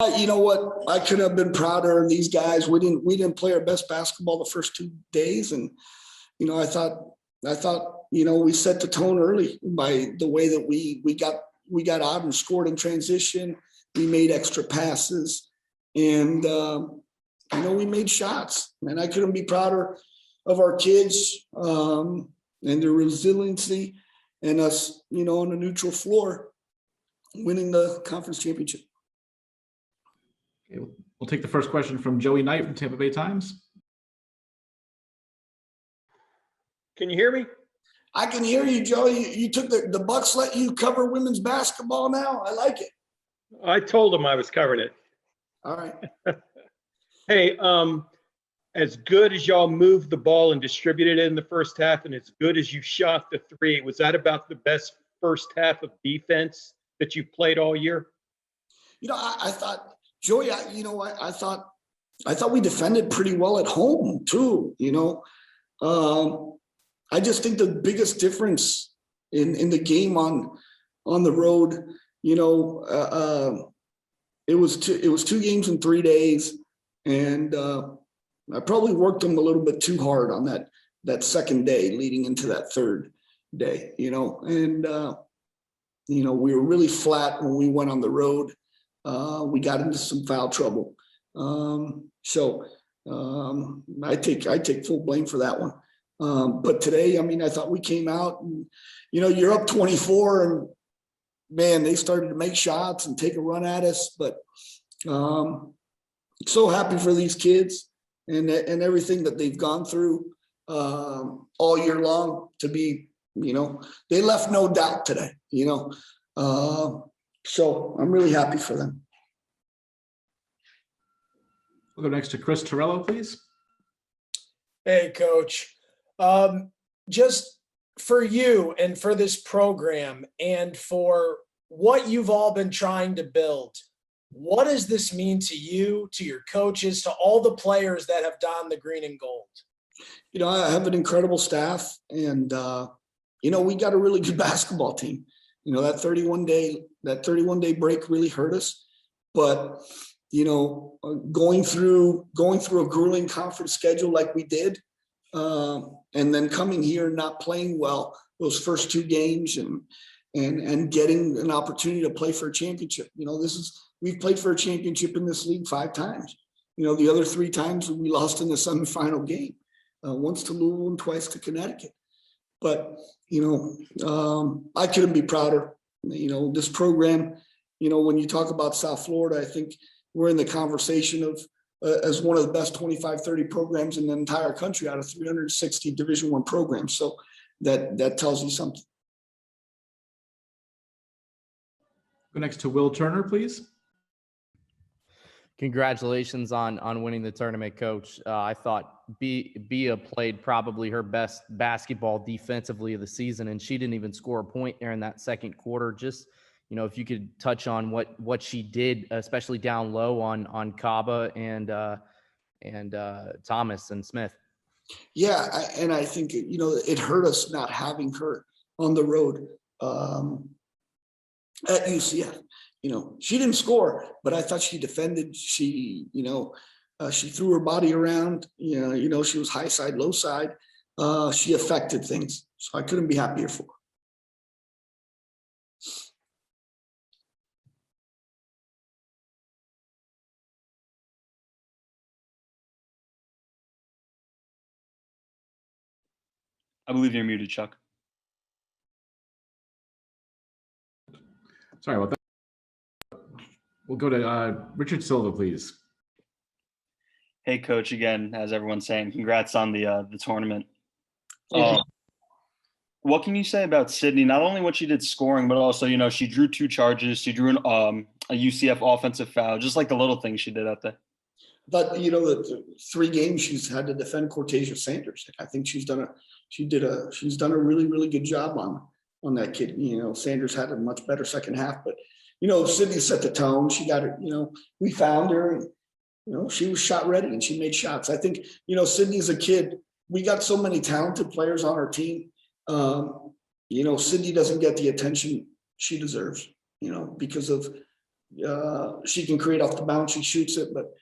You know what? I couldn't have been prouder of these guys. We didn't play our best basketball the first 2 days, and I thought we set the tone early by the way that we got out and scored in transition. We made extra passes, and we made shots. And I couldn't be prouder of our kids and their resiliency, and us, on a neutral floor, winning the conference championship. Okay, we'll take the first question from Joey Knight from Tampa Bay Times. Can you hear me? I can hear you, Joey. You took the Bucks let you cover women's basketball now. I like it. I told them I was covering it. All right. Hey, as good as y'all moved the ball and distributed it in the first half, and as good as you shot the three, was that about the best first half of defense that you've played all year? I thought, Joey, I thought we defended pretty well at home too. I just think the biggest difference in the game on the road, it was 2 games in 3 days, and I probably worked them a little bit too hard on that second day leading into that third day, and we were really flat when we went on the road. We got into some foul trouble. So I take full blame for that one. But today, I thought we came out and, you're up 24 and man, they started to make shots and take a run at us, but so happy for these kids and everything that they've gone through all year long to be, they left no doubt today, so I'm really happy for them. We'll go next to Chris Torello, please. Hey, Coach. Just for you and for this program and for what you've all been trying to build, what does this mean to you, to your coaches, to all the players that have donned the green and gold? I have an incredible staff, and we got a really good basketball team. That 31 day break really hurt us, but going through a grueling conference schedule like we did, and then coming here and not playing well those first 2 games and getting an opportunity to play for a championship. We've played for a championship in this league 5 times. The other 3 times we lost in the semifinal game, once to Louisville and twice to Connecticut. But I couldn't be prouder. This program, when you talk about South Florida, I think we're in the conversation of as one of the best 25-30 programs in the entire country out of 360 Division I programs. So that tells you something. Go next to Will Turner, please. Congratulations on winning the tournament, Coach. I thought Bia played probably her best basketball defensively of the season, and she didn't even score a point there in that second quarter. Just, if you could touch on what she did, especially down low on Kaba and Thomas and Smith. Yeah, and I think it hurt us not having her on the road at UCF. She didn't score, but I thought she defended. She threw her body around. She was high side, low side. She affected things, so I couldn't be happier for her. I believe you're muted, Chuck. Sorry about that. We'll go to Richard Silva, please. Hey, Coach, again, as everyone's saying, congrats on the tournament. What can you say about Sydney? Not only what she did scoring, but also, she drew 2 charges. She drew a UCF offensive foul, just like the little things she did out there. But the 3 games she's had to defend Cortasia Sanders. I think she's done a really, really good job on that kid. Sanders had a much better second half, but Sydney set the tone. She got it. We found her, and she was shot ready and she made shots. I think Sydney's a kid. We got so many talented players on our team. Sydney doesn't get the attention she deserves. Because of She can create off the bounce. She shoots it, but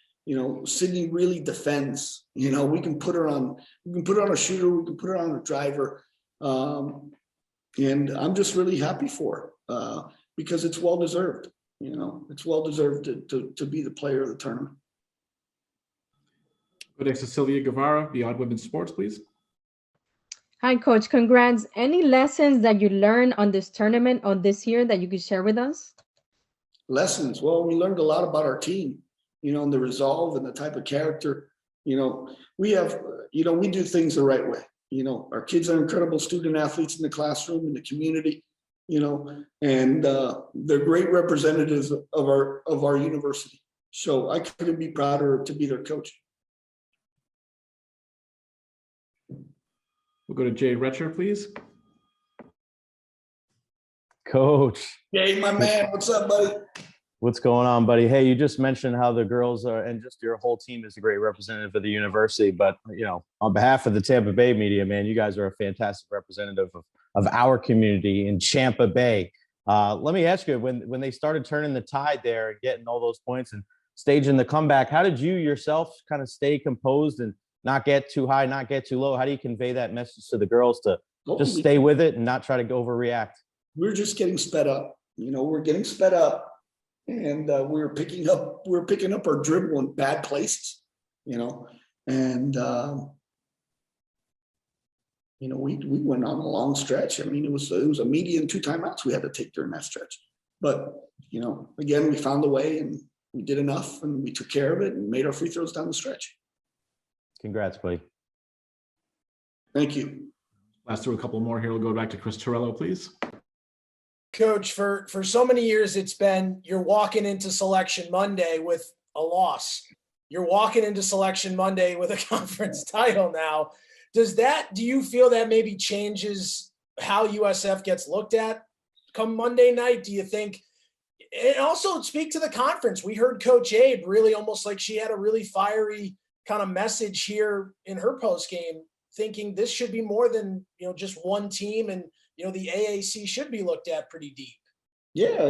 Sydney really defends. We can put her on a shooter. We can put her on a driver. And I'm just really happy for her because it's well deserved. It's well deserved to be the player of the tournament. Go next to Silvia Guevara, Beyond Women's Sports, please. Hi, Coach. Congrats. Any lessons that you learned on this tournament on this year that you could share with us? Lessons. Well, we learned a lot about our team, and the resolve and the type of character. We have, we do things the right way. Our kids are incredible student athletes in the classroom, in the community, and they're great representatives of our university. So I couldn't be prouder to be their coach. We'll go to Jay Retcher, please. Coach. Hey, my man, what's up, buddy? What's going on, buddy? Hey, you just mentioned how the girls are, and just your whole team is a great representative of the university. But, on behalf of the Tampa Bay media, man, you guys are a fantastic representative of our community in Tampa Bay. Let me ask you, when they started turning the tide there and getting all those points and staging the comeback, how did you yourself kind of stay composed and not get too high, not get too low? How do you convey that message to the girls to just stay with it and not try to overreact? We're just getting sped up. We're getting sped up, and we're picking up our dribble in bad places. And we went on a long stretch. I mean, it was a median 2 timeouts we had to take during that stretch. But again, we found a way, and we did enough, and we took care of it, and made our free throws down the stretch. Congrats, buddy. Thank you. Last through a couple more here. We'll go back to Chris Torello, please. Coach, for so many years, it's been you're walking into Selection Monday with a loss. You're walking into Selection Monday with a conference title now. Do you feel that maybe changes how USF gets looked at come Monday night? Do you think? And also speak to the conference. We heard Coach Abe really almost like she had a really fiery kind of message here in her post game, thinking this should be more than, just one team, and, the AAC should be looked at pretty deep. Yeah.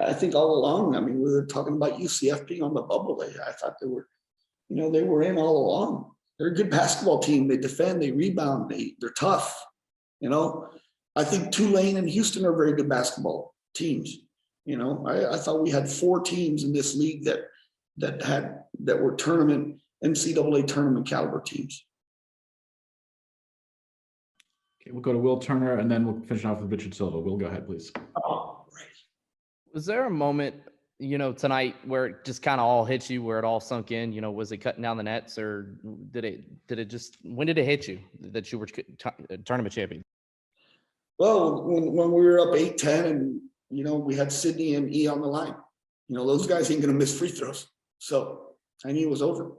I think all along, we were talking about UCF being on the bubble. I thought they were in all along. They're a good basketball team. They defend, they rebound, they're tough. I think Tulane and Houston are very good basketball teams. I thought we had 4 teams in this league that were NCAA tournament caliber teams. Okay, we'll go to Will Turner, and then we'll finish off with Richard Silva. Will, go ahead, please. Oh, right. Was there a moment, tonight where it just kind of all hit you, where it all sunk in? Was it cutting down the nets, or did it just, when did it hit you that you were tournament champion? Well, when we were up 8-10 and, we had Sydney and E on the line, those guys ain't going to miss free throws. So I knew it was over.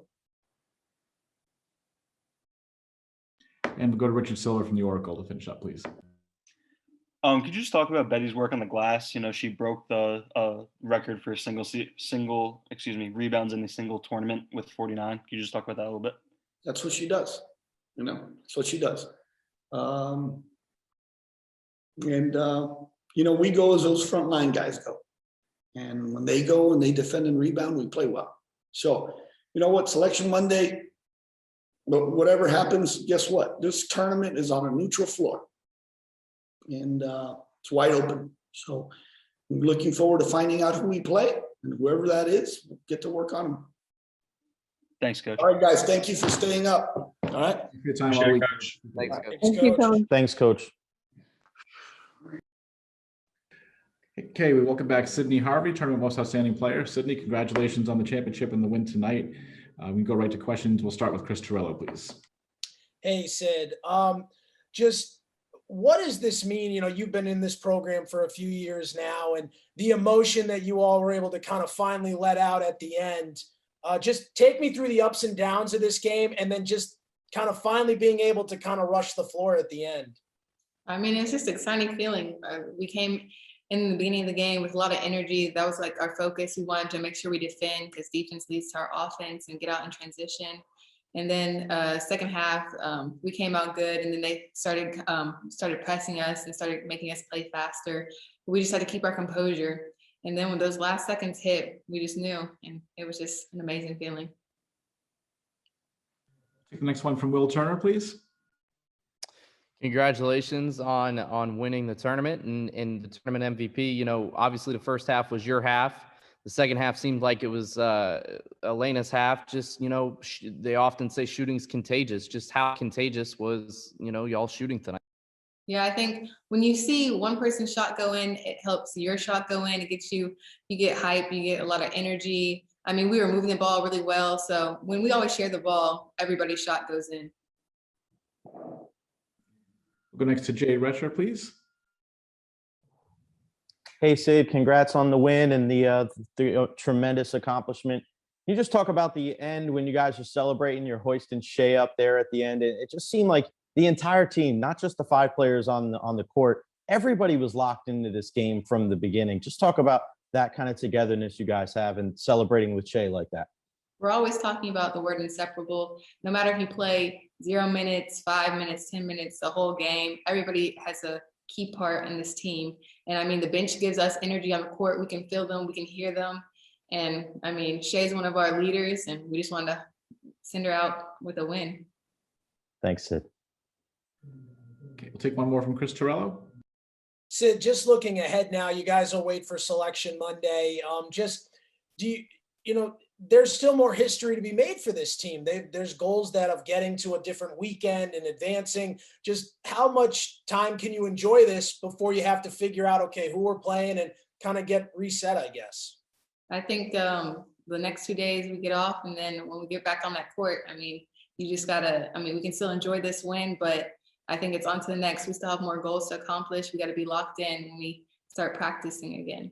And we'll go to Richard Silva from the Oracle to finish up, please. Could you just talk about Betty's work on the glass? She broke the record for rebounds in the single tournament with 49. Could you just talk about that a little bit? That's what she does. That's what she does. We go as those frontline guys go. And when they go and they defend and rebound, we play well. So, Selection Monday, but whatever happens, guess what? This tournament is on a neutral floor. And it's wide open. So I'm looking forward to finding out who we play, and whoever that is, we'll get to work on them. Thanks, Coach. All right, guys. Thank you for staying up. All right. Thank you for your time all week. Thanks, Coach. Thank you, Coach. Thanks, Coach. Okay, we welcome back Sydney Harvey, Tournament Most Outstanding Player. Sydney, congratulations on the championship and the win tonight. We can go right to questions. We'll start with Chris Torello, please. Hey, Sid. Just what does this mean? You've been in this program for a few years now, and the emotion that you all were able to kind of finally let out at the end. Just take me through the ups and downs of this game, and then just kind of finally being able to kind of rush the floor at the end. It's just an exciting feeling. We came in the beginning of the game with a lot of energy. That was like our focus. We wanted to make sure we defend, because defense leads to our offense, and get out in transition. And then second half, we came out good, and then they started pressing us and started making us play faster. We just had to keep our composure. And then when those last seconds hit, we just knew, and it was just an amazing feeling. Take the next one from Will Turner, please. Congratulations on winning the tournament and the tournament MVP. You know, obviously the first half was your half. The second half seemed like it was Elena's half. Just, you know, they often say shooting's contagious. Just how contagious was, you know, y'all shooting tonight? Yeah, I think when you see one person's shot go in, it helps your shot go in. It gets you get hype, you get a lot of energy. I mean, we were moving the ball really well. So when we always share the ball, everybody's shot goes in. We'll go next to Jay Retcher, please. Hey, Sid, congrats on the win and the tremendous accomplishment. Can you just talk about the end when you guys are celebrating, you're hoisting Shea up there at the end? It just seemed like the entire team, not just the 5 players on the court, everybody was locked into this game from the beginning. Just talk about that kind of togetherness you guys have and celebrating with Shea like that. We're always talking about the word inseparable. No matter if you play 0 minutes, 5 minutes, 10 minutes, the whole game, everybody has a key part in this team. And I mean, the bench gives us energy on the court. We can feel them, we can hear them. And I mean, Shea's one of our leaders, and we just wanted to send her out with a win. Thanks, Sid. Okay, we'll take one more from Chris Torello. Sid, just looking ahead now, you guys will wait for selection Monday. There's still more history to be made for this team. There's goals that of getting to a different weekend and advancing. Just how much time can you enjoy this before you have to figure out, okay, who we're playing and kind of get reset, I guess? I think the next 2 days we get off, and then when we get back on that court, I mean, you just gotta, I mean, we can still enjoy this win, but I think it's on to the next. We still have more goals to accomplish. We got to be locked in when we start practicing again.